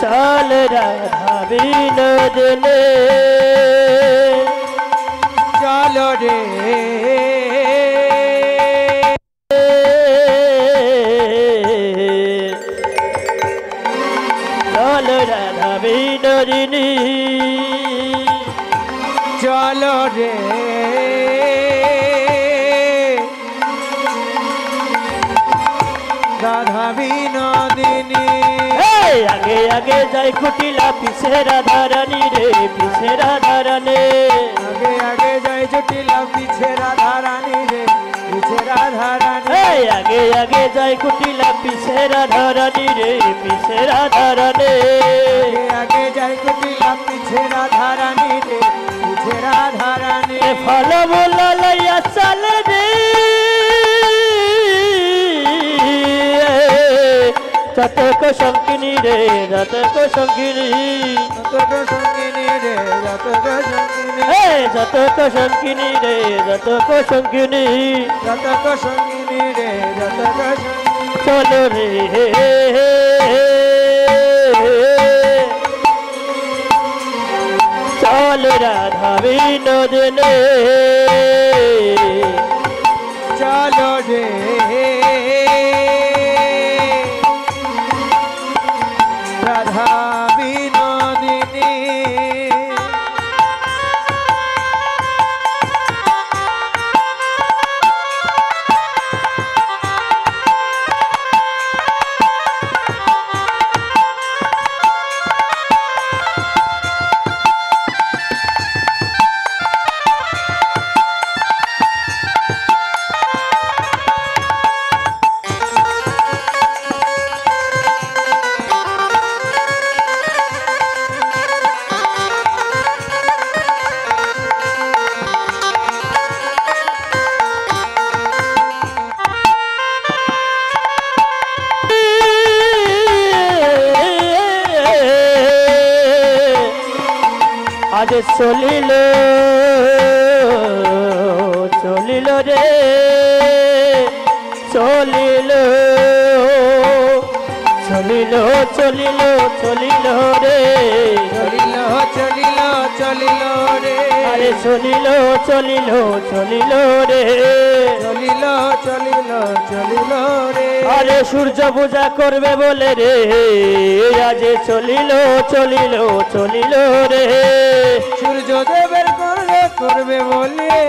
चल राधा विनोदने चलो रे चल राधा विनोदिनी चलो रे राधा विनोदिनी आगे आगे जाए कुटिला पीछे राधा रानी रे पीछे राधा रानी आगे आगे जाए जुटिला पीछे राधा रानी रे पीछे राधा रानी आगे आगे जाए कुटिला पीछे राधा रानी रे पीछे राधा रानी आगे आगे जाए कुटिला पीछे राधा रानी रे पीछे राधा रानी फल बोला लैया चल रे जतक शंकिनी रे जतक शंकिनी जतक शंकिनी रे जतक शंकिनी जतक शंकिनी रे जतक शंकिनी जतक शंकिनी रे जतक शंकिनी चलो रे चल राधा विनोदने चलो रे राधा विनोदिनी आज चलिल चलिल रे चलिल चलिल चलिल चलिल रे चलिलो चलिलो चलिलो रे अरे चलिल चलिल चलिल रे चलिलो चलिलो चलिलो रे अरे सूर्य पूजा करबे बोले रे आज चलिल चलिल चलिल रे सूर्य देवेर करबे बोले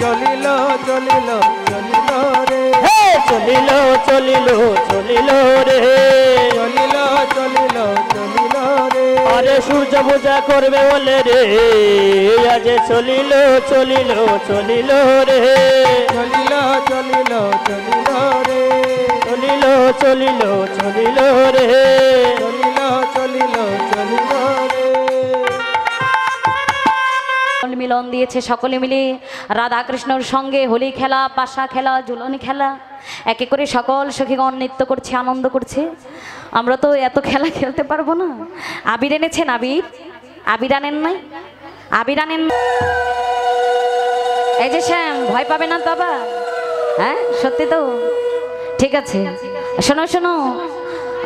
चलिलो चलिलो चलिलो रे चलिल चलिल चलिल रे चलिलो चलिलो चलिलो रे अरे सूर्य पूजा करबे बोले रे आज चलिल चलिल चलिल रे चलिलो चलिलो चलिलो रे चलिल चलिल चलिल रे चलिलो चलिलो चलिलो रे মিলন দিয়েছে সকলে মিলে রাধা কৃষ্ণর সঙ্গে হোলি খেলা পাশা খেলা ঝুলন খেলা একে করে সকল সখীগণ নৃত্য করছে আনন্দ করছে আমরা তো এত খেলা খেলতে পারবো না আবির এনেছেন আবির আবির আনেন নাই আবির আনেন এই যে শ্যাম ভয় পাবে না তো বাবা হ্যাঁ সত্যি তো ঠিক আছে শোনো শোনো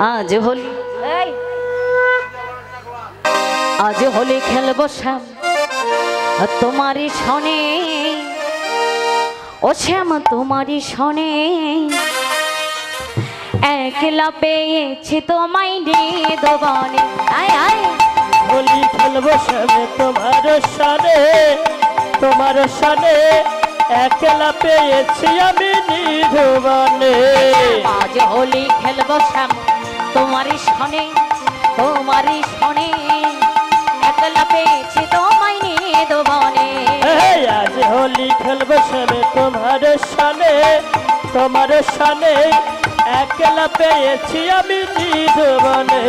আজ হোলি আজ হোলি খেলবো শ্যাম তোমারি শনে ও শ্যাম তোমারি শনে একলা পেয়েছি তোমায় নিদবনে আয় আয় হোলি খেলবো শ্যামে তোমার সনে একলা পেয়েছি আমি নিধুবনে আজ হোলি খেলবো শ্যাম তোমারি শনে একলা পেয়েছি তোমায় নিদবনে আজ হোলি খেলবো শ্যামে তোমার সনে একলা পেয়েছি আমি নিধুবনে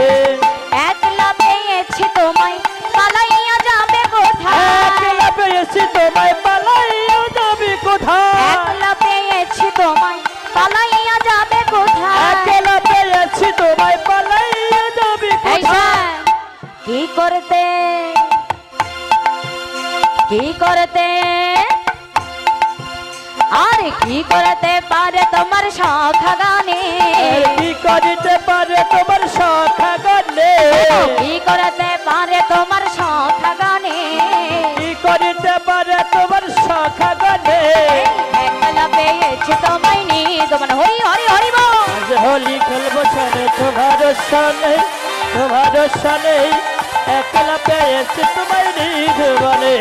একলা পেয়েছি তোমায় পালাইয়া যাবে কোথায় একলা পেয়েছি তোমায় পালাইয়া যাবে কোথায় একলা পেয়েছি তোমায় পালাইয়া যাবে কোথায় একলা পেয়েছি তোমায় পালাইয়া যাবে কোথায় কি করতে আরে কি করতে পারে তোমার সখা গানে কি করিতে পারে তোমার সখা গানে কি করতে পারে তোমার সখা গানে কি করিতে পারে তোমার সখা গানে একলা পেয়েছি তোমায় নিদ মানে হরি হরি হরি বল আজ হোলি খেলবো সানে তোমার সানে তোমার সানে একলা পেয়েছি তোমায় নিধ বনে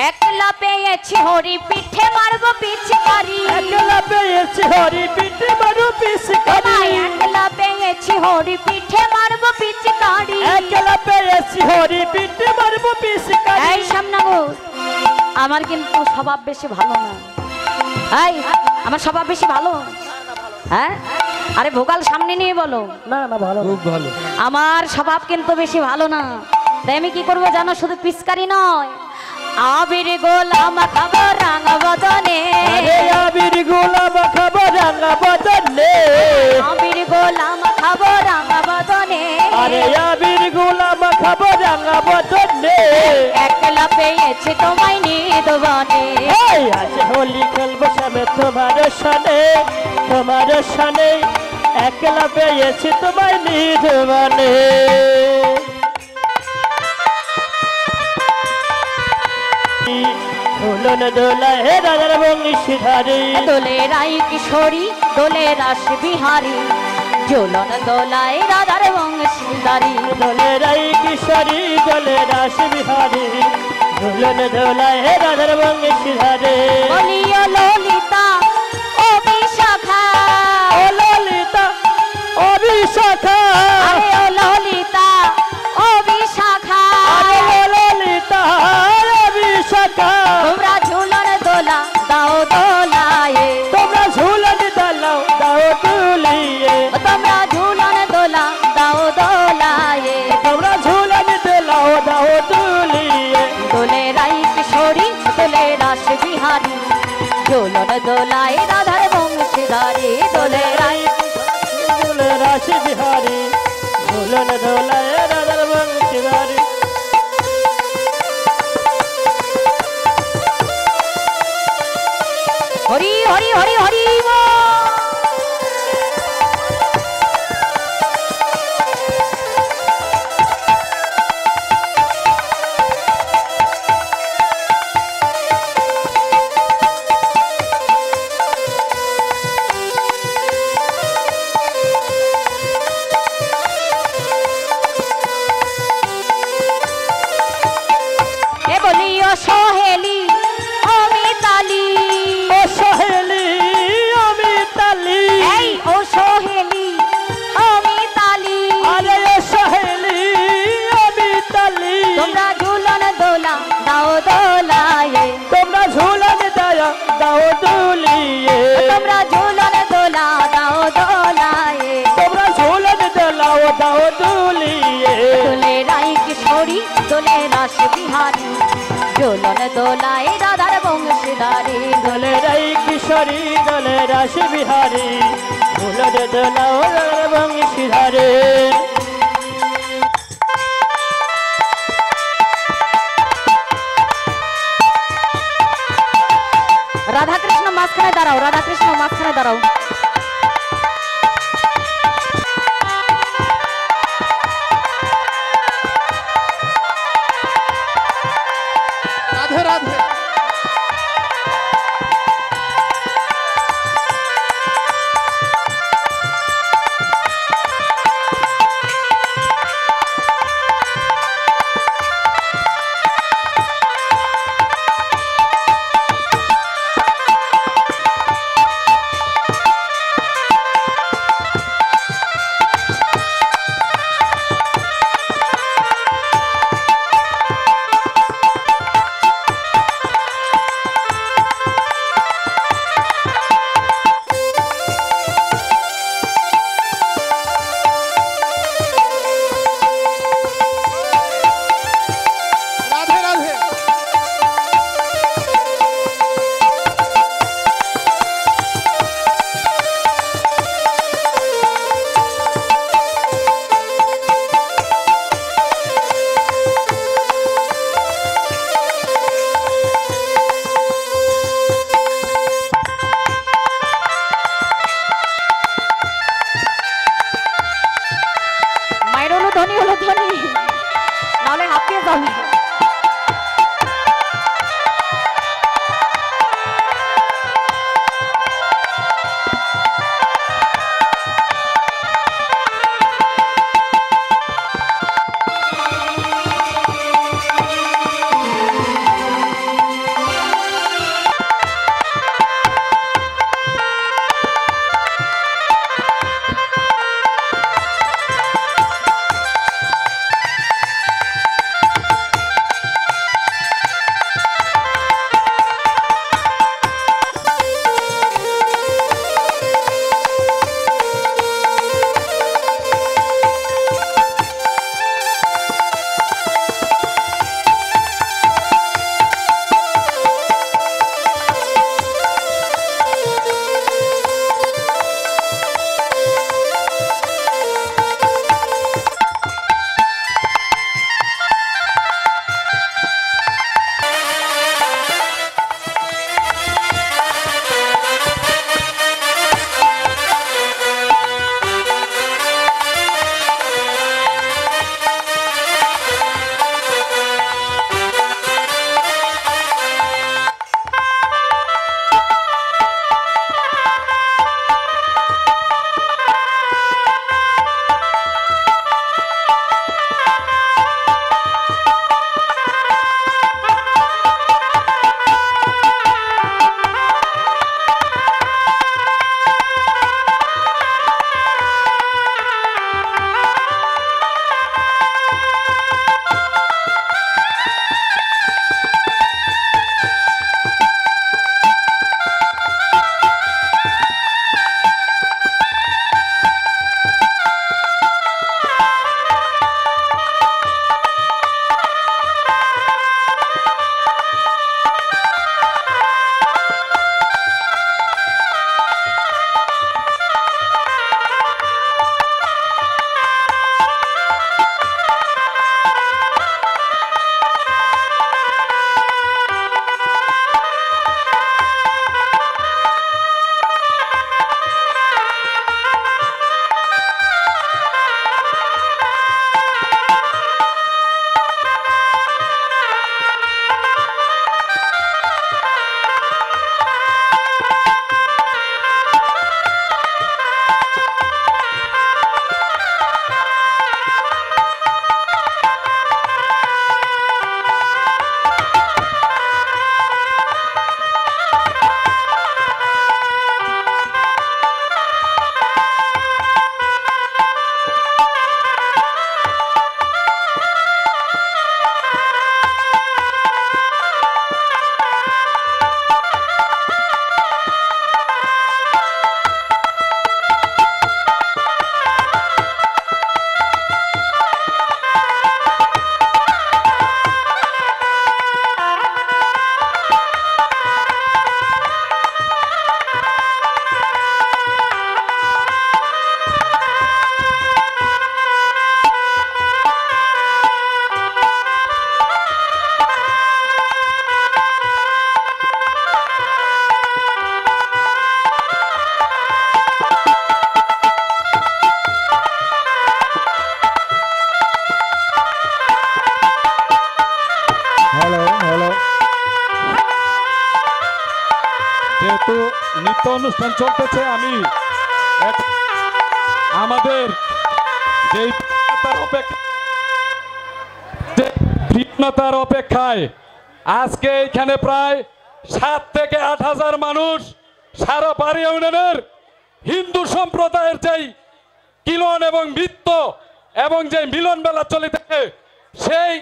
একলা পেয়েছি হরি পিঠে মারবো পিচকারি একলা পেয়েছি হরি পিঠে মারু পিসকারি একলা পেয়েছি হরি পিঠে মারবো পিচকারি একলা পেয়েছি হরি পিঠে মারবো পিসকারি এই সামনে গো আমার কিন্তু স্বভাব বেশি ভালো না এই আমার স্বভাব বেশি ভালো হ্যাঁ আরে ভোকাল সামনে নিয়ে বলো না না ভালো খুব ভালো আমার স্বভাব কিন্তু বেশি ভালো না তাই আমি কি করবো জানো শুধু পিচকারি নয় আবির গোলাম খাবো রাঙা বদনে আরে আবির গোলাম খাবো রাঙা বদনে আবির গোলাম খাবো রাঙা বদনে আরে আবির গোলাম খাবো রাঙা বদনে একলা পেয়েছি তোমায় নিদ বনে এই আজ হোলি খেলবো সবে তোমার সানে একলা পেয়েছি তোমায় নিধ বনে ঝুলন দোলা হে রাজার বংশীধারী দোলে রাই কিশোরী দোলে রাস বিহারী ঝুলন দোলায় রাধার বংশীদারি দোলে রাই কিশোরী দোলে রাস বিহারী ঝুলন দোলা হে রাজার বংশীধারী বলিও ললিতা ও বিশাখা ও ললিতা ও বিশাখা আরে ও ললিতা ও বিশাখা আরে ও ললিতা ও বিশাখা তোমরা ঝুলন দোলা দাও দোলায়ে তোমরা ঝুলন দোলাও দাও তুলিয়ে তোমরা ঝুলন দোলা দাও দোলায়ে তোমরা ঝুলন দোলাও দাও তুলিয়ে দোলে রাই কিশোরী দোলে রাস বিহারী ঝুলন দোলায় রাধার বংশীদারি দোলে রাই দোলে রাশি বিহারী ঝুলন দোলায় রাধার বংশীধারী হরি হরি হরি হরি এ বলিও সোহেলি ও মিতালি ও সহেলি আমি তালি এই ও সোহেলি ও মিতালি আরে ও সহেলি আমি তালি তোমরা ঝুলন দোলা দাও দোলায়ে তোমরা ঝুলন দয়া দাও তুলিয়ে তোমরা ঝুলন দোলা দাও দোলায়ে তোমরা ঝুলন দোলাও দাও তুলিয়ে দোলে রাই কিশোরী দোলে রাস বিহারী ঝুলন দোলায় রাধার বংশীদারি দোলে রাই কিশোরী দোলে রাশি বিহারী ঝুলন দোলাও বংশীধারে রাধাকৃষ্ণ মাঝখানে দাঁড়াও রাধাকৃষ্ণ মাঝখানে দাঁড়াও রাধে রাধে যেহেতু নৃত্য অনুষ্ঠান চলতেছে, আমি আমাদের যেই প্রিয়তার অপেক্ষায় আজকে এখানে প্রায় 7 থেকে 8,000 মানুষ সারা বাড়ি ইউনিয়নের হিন্দু সম্প্রদায়ের যেই কিলন এবং বৃত্ত এবং যে মিলন মেলা চলিতেছে, সেই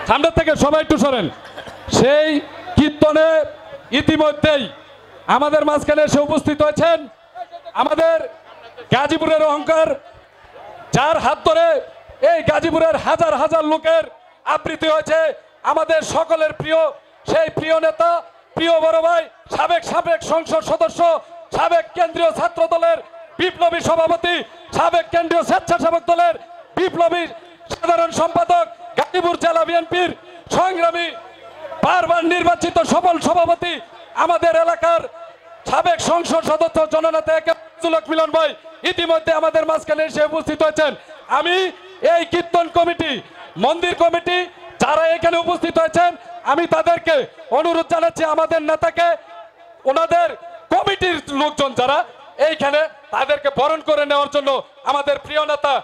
সামনে থেকে সবাই একটু সরেন, সেই কীর্তনে ইতিমধ্যেই আমাদের মাঝখানে এসে উপস্থিত হয়েছেন আমাদের গাজীপুরের অহংকার, যার হাত ধরে এই গাজীপুরের হাজার হাজার লোকের আবৃত্তি হয়েছে, আমাদের সকলের প্রিয় সেই প্রিয় নেতা, প্রিয় বড় ভাই, সাবেক সংসদ সদস্য, সাবেক কেন্দ্রীয় ছাত্র দলের বিপ্লবী সভাপতি, সাবেক কেন্দ্রীয় স্বেচ্ছাসেবক দলের বিপ্লবী সাধারণ সম্পাদক, গাজীপুর জেলা বিএনপির সংগ্রামী বারবার নির্বাচিত সফল সভাপতি, আমাদের এলাকার সাবেক সংসদ সদস্য জননেতা ফজলুল হক মিলন ভাই ইতিমধ্যে আমাদের মাঝখানে এসে উপস্থিত হয়েছেন। আমি এই কীর্তন কমিটি, মন্দির কমিটি যারা এখানে উপস্থিত হয়েছেন, আমি তাদেরকে অনুরোধ জানাচ্ছি আমাদের নেতাকে, ওনাদের কমিটির লোকজন যারা এইখানে, তাদেরকে বরণ করে নেওয়ার জন্য আমাদের প্রিয় নেতা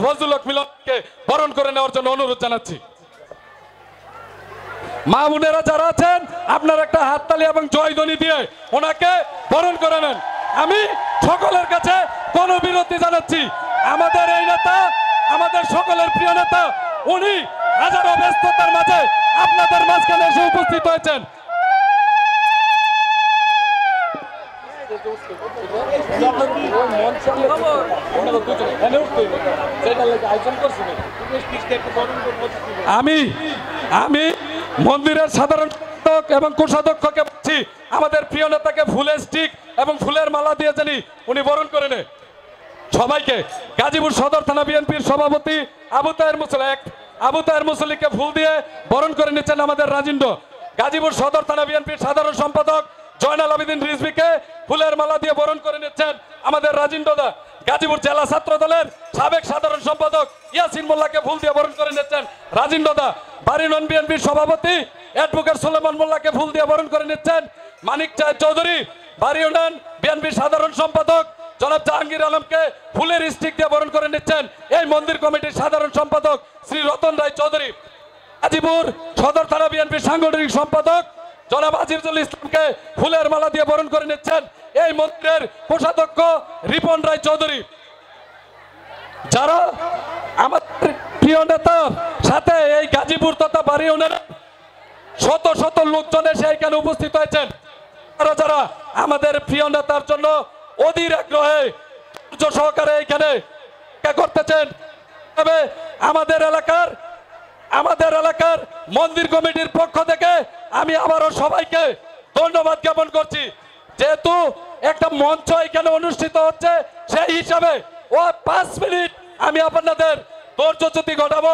ফজলুল হক মিলনকে বরণ করে নেওয়ার জন্য অনুরোধ জানাচ্ছি। মা বোনেরা যারা আছেন, আপনার একটা হাততালি এবং জয়ধ্বনি দিয়ে ওনাকে বরণ করে নেন। আমি সকলের কাছে কোন বিরতি জানাচ্ছি, আমাদের এই নেতা, আমাদের সকলের প্রিয় নেতা, উনি হাজারো ব্যস্ততার মাঝে আপনাদের মাঝখানে এসে উপস্থিত হয়েছেন। আমি মন্দিরের সাধারণ এবং কোষাধ্যক্ষকে বলছি, আমাদের প্রিয় নেতাকে ফুলের স্টিক এবং ফুলের মালা দিয়ে জানি উনি বরণ করে নেন। সবাইকে গাজীপুর সদর থানা বিএনপির সভাপতি আবু তাহের মুসল্লিকে ফুল দিয়ে বরণ করে নিচ্ছেন আমাদের রাজিন্দ্র। গাজীপুর সদর থানা বিএনপির সাধারণ সম্পাদক জয়নাল আবেদিন রিজভিকে ফুলের মালা দিয়ে বরণ করে নিচ্ছেন আমাদের রাজিন্দ্র দা। গাজীপুর জেলা ছাত্র দলের সাবেক সাধারণ সম্পাদক ইয়াসিন মোল্লাকে ফুল দিয়ে বরণ করে নিচ্ছেন রাজিন্দ্র দা। বারিনন বিএনপির সভাপতি অ্যাডভোকেট সুলেমান মোল্লাকে ফুল দিয়ে বরণ করে নিচ্ছেন মানিক চৌধুরী। বারিনন বিএনপির সাধারণ সম্পাদক জনাব জাহাঙ্গীর আলমকে ফুলের স্টিক দিয়ে বরণ করে নিচ্ছেন এই মন্দির কমিটির সাধারণ সম্পাদক শ্রী রতন রায় চৌধুরী। গাজীপুর সদর থানা বিএনপির সাংগঠনিক সম্পাদক জনাব আজিজুল ইসলামকে ফুলের মালা দিয়ে বরণ করে নিচ্ছেন এই মন্দিরের কোষাধ্যক্ষ রিপন রায় চৌধুরী। যারা আমাদের প্রিয় নেতার সাথে এই গাজীপুর তথা বাড়িউনের শত শত লোকজন এসে এখানে উপস্থিত হয়েছেন, যারা আমাদের প্রিয় নেতার জন্য অধীর আগ্রহে সহকারে এখানে করতেছেন। তবে আমাদের এলাকার মন্দির কমিটির পক্ষ থেকে আমি আবারও সবাইকে ধন্যবাদ জ্ঞাপন করছি। যেহেতু একটা মঞ্চ এখানে অনুষ্ঠিত হচ্ছে, সেই হিসাবে 5 মিনিট আমি আপনাদের ধৈর্যচ্যুতি ঘটাবো।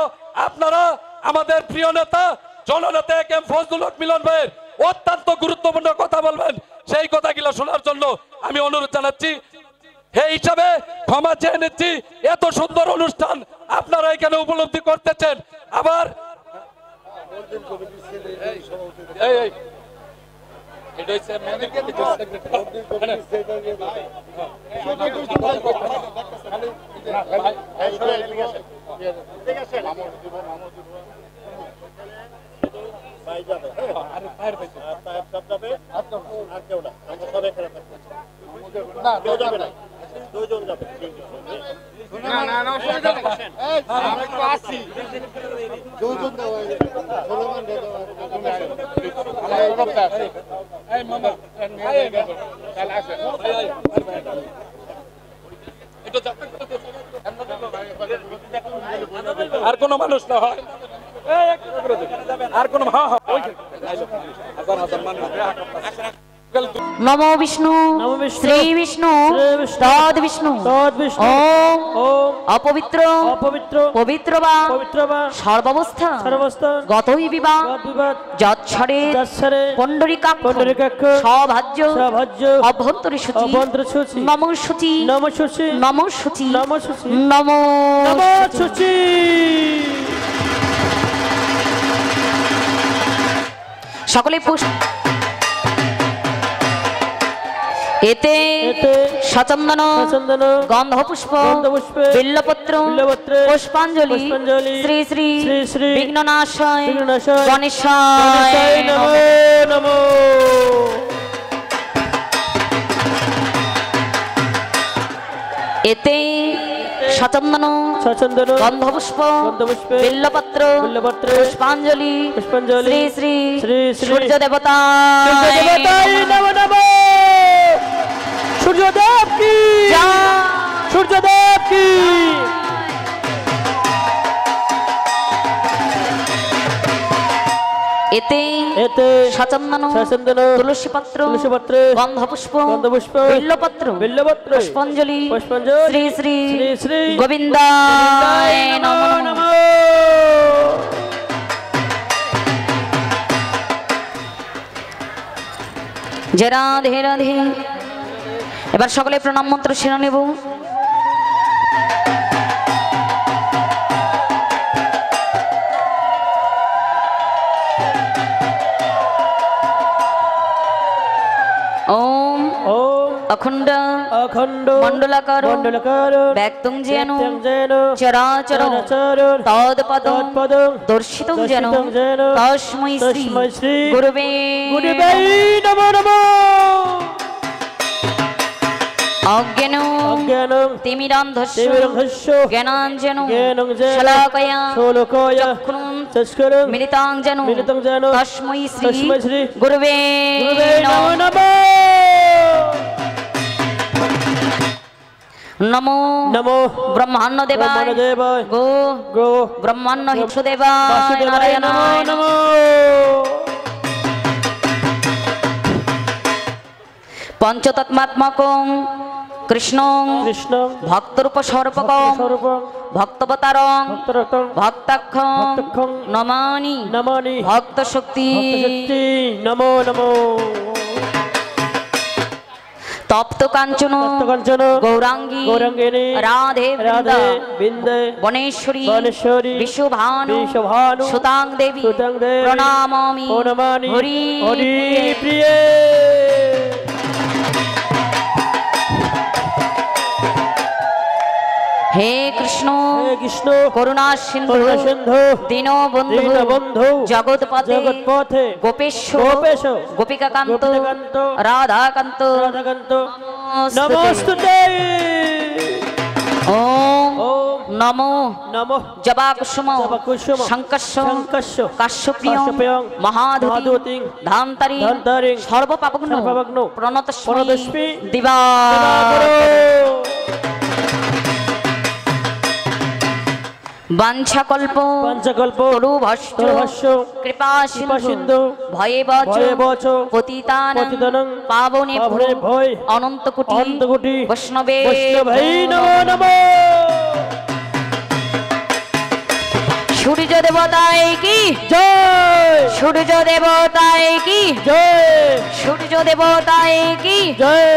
আপনারা আমাদের প্রিয় নেতা জননেতা ফজলুল হক মিলন ভাইয়ের অত্যন্ত গুরুত্বপূর্ণ কথা বলবেন, সেই কথাগুলো শোনার জন্য আমি অনুরোধ জানাচ্ছি। এই হিসাবে ক্ষমা চেয়ে নিচ্ছি, এত সুন্দর অনুষ্ঠান আপনারা এখানে উপলব্ধি করতেছেন। আবার আর কোন মানুষ না হয়, আর কোন নমো বিষ্ণু শ্রী বিষ্ণু তদ বিষ্ণু ওম অপবিত্র পবিত্র বা সর্বাবস্থা গতই বিবাহ যৎসরে পণ্ডরিকাক্ষ সভাজ্য অভ্যন্তরী সূচি নমো সূচি নমো সূচি নমো সূচি। সকলে পুষ্প এতে এতে সচন্দন সচন্দন গন্ধপুষ্প গন্ধপুষ্পে বিল্লপত্র বিল্লপত্রে পুষ্পাঞ্জলি পুষ্পাঞ্জলি শ্রী শ্রী শ্রী শ্রী বিঘ্ননাশয় বিঘ্ননাশয় গণেশায় গণেশায় নমঃ। নমো নমো। এতে সচন্দন সচন্দন গন্ধপুষ্প গন্ধপুষ্পে বিল্লপত্র বিল্লপত্রে পুষ্পাঞ্জলি পুষ্পাঞ্জলি শ্রী শ্রী শ্রী শ্রী সূর্য দেবতা সূর্যদেবতায় নমো নমো। সূর্যদেব কি সূর্যদেব কি। এতে এতে সচন্দন সচন্দন তুলসী পত্র তুলসীপত্রে গন্ধপুষ্প গন্ধপুষ্প বিল্লপত্র বিল্লপত্র পুষ্পাঞ্জলি পুষ্পাঞ্জলি শ্রী শ্রী শ্রী শ্রী গোবিন্দায় নমো নমো নমঃ। নমো। জয় রাধে রাধে। এবার সকলে প্রণাম মন্ত্র শিরা নেব। ওম ওম অখণ্ড অখণ্ড মণ্ডলাকার মণ্ডলাকার ব্যক্তং যেন যেন চরাচর চরাচর তৎপদং তৎপদং দর্শিতং যেন দর্শিতং যেন তস্मै শ্রী তস্मै শ্রী গুরবে গুরুবে নমো নমো। অজ্ঞান অজ্ঞানং তিমিরান্ধস্য তিমিরান্ধস্য জ্ঞানাঞ্জনো জ্ঞানাঞ্জনো শলাকয়া শোলকয়া চক্ষুরুং চক্ষুরুং মিলিতাং যেন মিলিতাং যেন তস্मै শ্রী তস্मै শ্রী গুরবে গুরুবে নমো নমঃ। নমো। নমো নমো ব্রহ্মাণ্ড দেবায় ব্রহ্মাণ্ডদেবায় গো গো ব্রহ্মাণ্ড হিংসুদেবায় বাসুদেবায় নমো নারায়ণায় নমো। পঞ্চতত্মাত্মকং কৃষ্ণ কৃষ্ণ ভক্তরূপ স্বরূপকং স্বরূপ ভক্তবতারং ভক্তরতং ভক্তাক্ষং ভক্তাক্ষং নমানি নমানি ভক্ত শক্তি ভক্তশক্তি নমো নমো। তপ্ত কাঞ্চন তপ্তকাঞ্চন গৌরাঙ্গী গৌরাঙ্গিনী রাধে রাধে বৃন্দা বিন্দে বনেশ্বরী বনেশ্বরী বিশ্বভানু বিশ্বভানু সুতাং দেবী সুতাং দেবী প্রণামামি প্রণমামি হরি হরি প্রিয়ে। প্রিয়ে। হে কৃষ্ণ হে কৃষ্ণ করুণা সিন্ধু করুণা সিন্ধু দীনবন্ধু দীনবন্ধু জগৎপথে জগৎপথে গোপেশ্বর গোপেশ গোপিকাকান্ত গোপিকাকান্ত রাধাকান্ত রাধাকান্ত নমস্তুতে। নমস্তুতে। ওম ওম নমো নমঃ জবাকুসুম জবাকুসুম শঙ্কর্ষ শঙ্কর্ষ কাশ্যপ্রিয়ং কাশ্যপ্রিয়ং মহাধুতিং মহাধুতিং ধান্তারি ধান্তারিং সর্বপাপগ্ন সর্বপাপগ্ন প্রণতস্মৈ প্রণতস্মৈ দিবা বাঞ্ছাকল্প পঞ্চকল্প তরুভস্য তরুভস্য কৃপা কৃপা সিন্ধু সিন্ধু ভয়ে বচ ভয়ে বচ পতিতানাং পতিতানাং পাবনে পাবনে ভয় অনন্ত কোটি অনন্তকোটি বৈষ্ণবে বৈষ্ণবে নমো নমো। সূর্য দেবতায় কি জয় সূর্য দেবতায় কি জয় সূর্য দেবতায় কি জয়।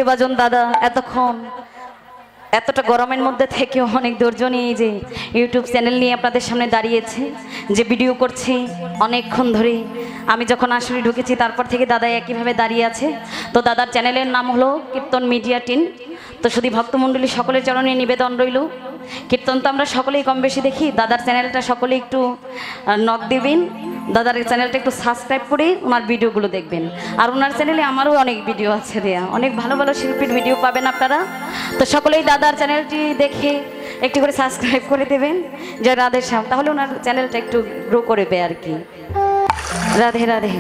সুবিবাজন দাদা এতক্ষণ এতটা গরমের মধ্যে থেকেও অনেক ধৈর্য নিয়ে যে ইউটিউব চ্যানেল নিয়ে আপনাদের সামনে দাঁড়িয়েছে, যে ভিডিও করছে অনেকক্ষণ ধরে। আমি যখন আসলে ঢুকেছি তারপর থেকে দাদা একইভাবে দাঁড়িয়ে আছে। তো দাদার চ্যানেলের নাম হলো কীর্তন মিডিয়া টিম। তো শুধু ভক্তমণ্ডলী সকলের চরণে নিবেদন রইল, কীর্তন তো আমরা সকলেই কম বেশি দেখি, দাদার চ্যানেলটা সকলেই একটু নক দিবেন, দাদার চ্যানেলটা একটু সাবস্ক্রাইব করে ওনার ভিডিওগুলো দেখবেন। আর ওনার চ্যানেলে আমারও অনেক ভিডিও আছে দেয়া, অনেক ভালো ভালো শিল্পীর ভিডিও পাবেন আপনারা। তো সকলেই দাদার চ্যানেলটি দেখে একটু করে সাবস্ক্রাইব করে দেবেন, জয় রাধে শ্যাম, তাহলে ওনার চ্যানেলটা একটু গ্রো করবে আর কি। রাধে রাধে।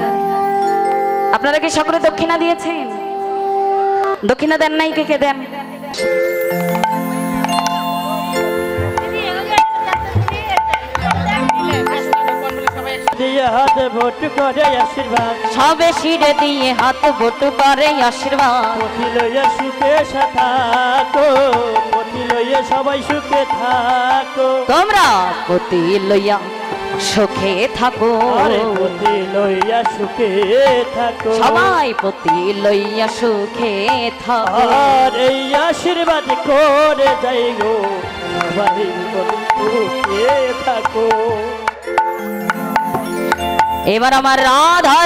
আপনারা কি সকলে দক্ষিণা দিয়েছেন? দক্ষিণা দেন নাই? কে কে দেন? দিয়ে হাত ভোট করে আশীর্বাদ, সবে শিরে দিয়ে হাত ভোট করে আশীর্বাদ, পথি লইয়া সুখে থাকো, পথি লইয়া সবাই সুখে থাকো, তোমরা পতি লইয়া সুখে থাকো, আরে পথি লইয়া সুখে থাকো, সবাই পতি লইয়া সুখে থাকো। আর এই আশীর্বাদ করে যাই গো, সবাই সুখে থাকো। এবার আমার রাধা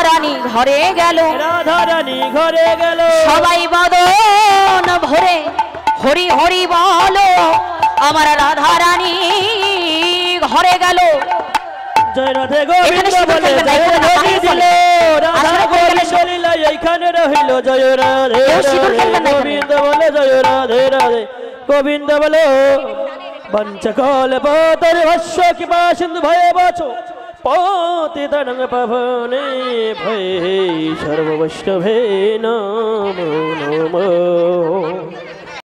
রানী ঘরে গেল, রাধা রানী ঘরে গেল, সবাই বদন ভরে হরি হরি বলো। আমার রাধা রানী ঘরে গেল। জয় রাধে এখানে গোবিন্দ শুধু বলে খেলবেন না, জয় এখানে রাধে বাহিরে দিল, রাধা আসলে গোবিন্দ খেলবেন না। লীলা এইখানে রহিল, জয় রাধে কেউ সিঁদুর রাধে খেলবেন না এখানে। গোবিন্দ বলে জয় রাধে রাধে গোবিন্দ বলো। পঞ্চকল পতর ভস্য কৃপা সিন্ধু ভয়ে বাচো, পতিতানং পাবনে ভয়ে সর্ব বৈষ্ণবে নমো নমঃ।